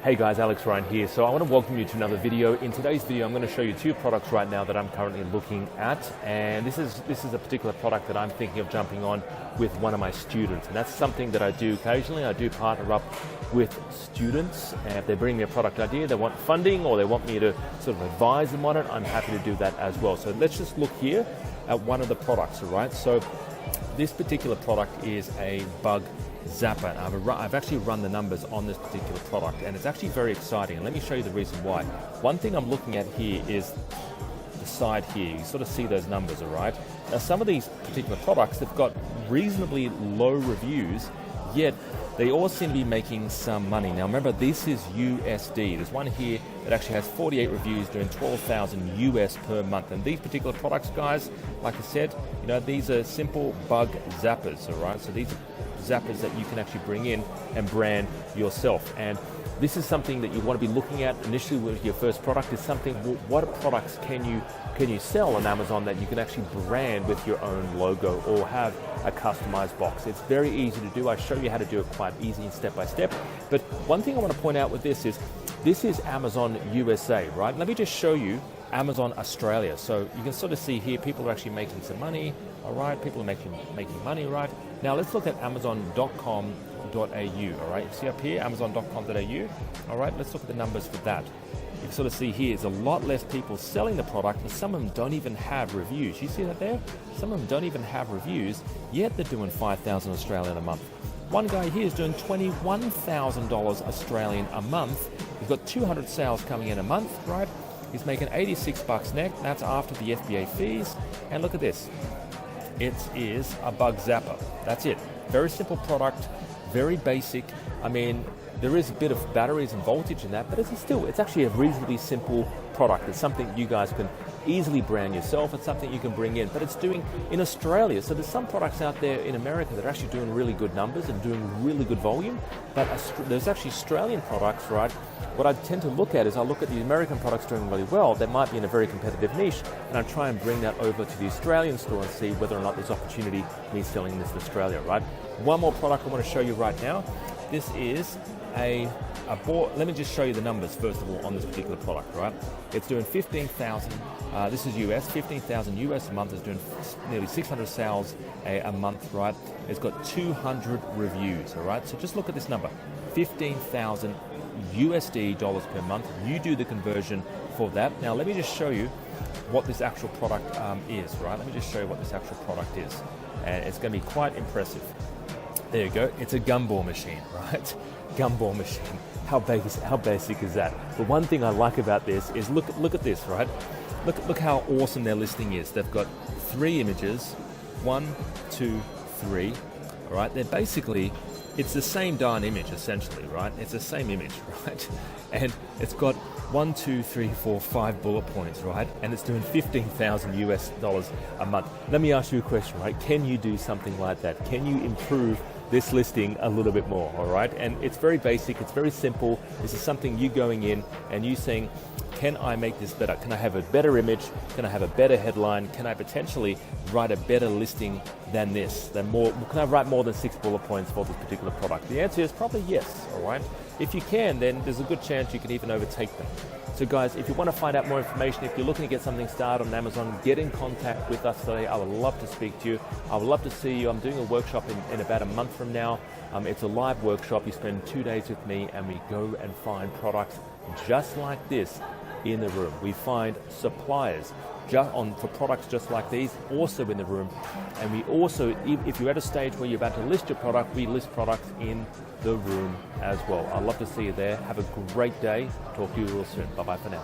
Hey guys, Alex Ryan here. So I want to welcome you to another video. In today's video, I'm going to show you two products right now that I'm currently looking at. And this is a particular product that I'm thinking of jumping on with one of my students. And that's something that I do occasionally. I do partner up with students. And if they bring me a product idea, they want funding or they want me to sort of advise them on it, I'm happy to do that as well. So let's just look here at one of the products, all right? So this particular product is a bug zapper. I've actually run the numbers on this particular product and it's actually very exciting, and let me show you the reason why. One thing I'm looking at here is the side here. You sort of see those numbers, all right? Now some of these particular products, they've got reasonably low reviews, yet they all seem to be making some money. Now remember, this is USD. There's one here that actually has 48 reviews doing 12,000 US per month. And these particular products, guys, like I said, you know, these are simple bug zappers, all right? So these are zappers that you can actually bring in and brand yourself. And this is something that you want to be looking at initially with your first product, is something, what products can you sell on Amazon that you can actually brand with your own logo or have a customized box. It's very easy to do. I show you how to do it quite easy and step by step. But one thing I want to point out with this is Amazon USA, right? Let me just show you Amazon Australia. So you can sort of see here, people are actually making some money, all right? People are making money, right? Now let's look at amazon.com.au, all right? See up here, amazon.com.au, all right? Let's look at the numbers for that. You can sort of see here, there's a lot less people selling the product, and some of them don't even have reviews. You see that there? Some of them don't even have reviews, yet they're doing 5,000 Australian a month. One guy here is doing $21,000 Australian a month. He's got 200 sales coming in a month, right? He's making 86 bucks net. That's after the FBA fees. And look at this. It is a bug zapper. That's it. Very simple product, very basic. I mean, there is a bit of batteries and voltage in that, but it's actually a reasonably simple product. It's something you guys can easily brand yourself. It's something you can bring in, but it's doing in Australia. So there's some products out there in America that are actually doing really good numbers and doing really good volume, but there's actually Australian products, right? What I tend to look at is I look at the American products doing really well that might be in a very competitive niche, and I try and bring that over to the Australian store and see whether or not there's opportunity me selling this in Australia, right? One more product I want to show you right now. This is a board. Let me just show you the numbers first of all on this particular product, right? It's doing 15,000, this is US, 15,000 US a month. It's doing nearly 600 sales a month, right? It's got 200 reviews, all right? So just look at this number, 15,000 USD dollars per month. You do the conversion for that. Now let me just show you what this actual product is, right? Let me just show you what this actual product is. And it's going to be quite impressive. There you go. It's a gumball machine, right? Gumball machine. How basic is that? But one thing I like about this is look at this, right? Look how awesome their listing is. They've got 3 images, 1, 2, 3. All right. They're basically, it's the same darn image essentially, right? It's the same image, right? And it's got 1, 2, 3, 4, 5 bullet points, right? And it's doing 15,000 US dollars a month. Let me ask you a question, right? Can you do something like that? Can you improve this listing a little bit more, all right? And it's very basic, it's very simple. This is something you going in and you saying, can I make this better? Can I have a better image? Can I have a better headline? Can I potentially write a better listing than this? Can I write more than 6 bullet points for this particular product? The answer is probably yes, all right? If you can, then there's a good chance you can even overtake them. So guys, if you want to find out more information, if you're looking to get something started on Amazon, get in contact with us today. I would love to speak to you. I would love to see you. I'm doing a workshop in about a month from now. It's a live workshop. You spend 2 days with me and we go and find products just like this in the room. We find suppliers for products just like these also in the room. And we also, if you're at a stage where you're about to list your product, we list products in the room as well. I'd love to see you there. Have a great day. Talk to you real soon. Bye-bye for now.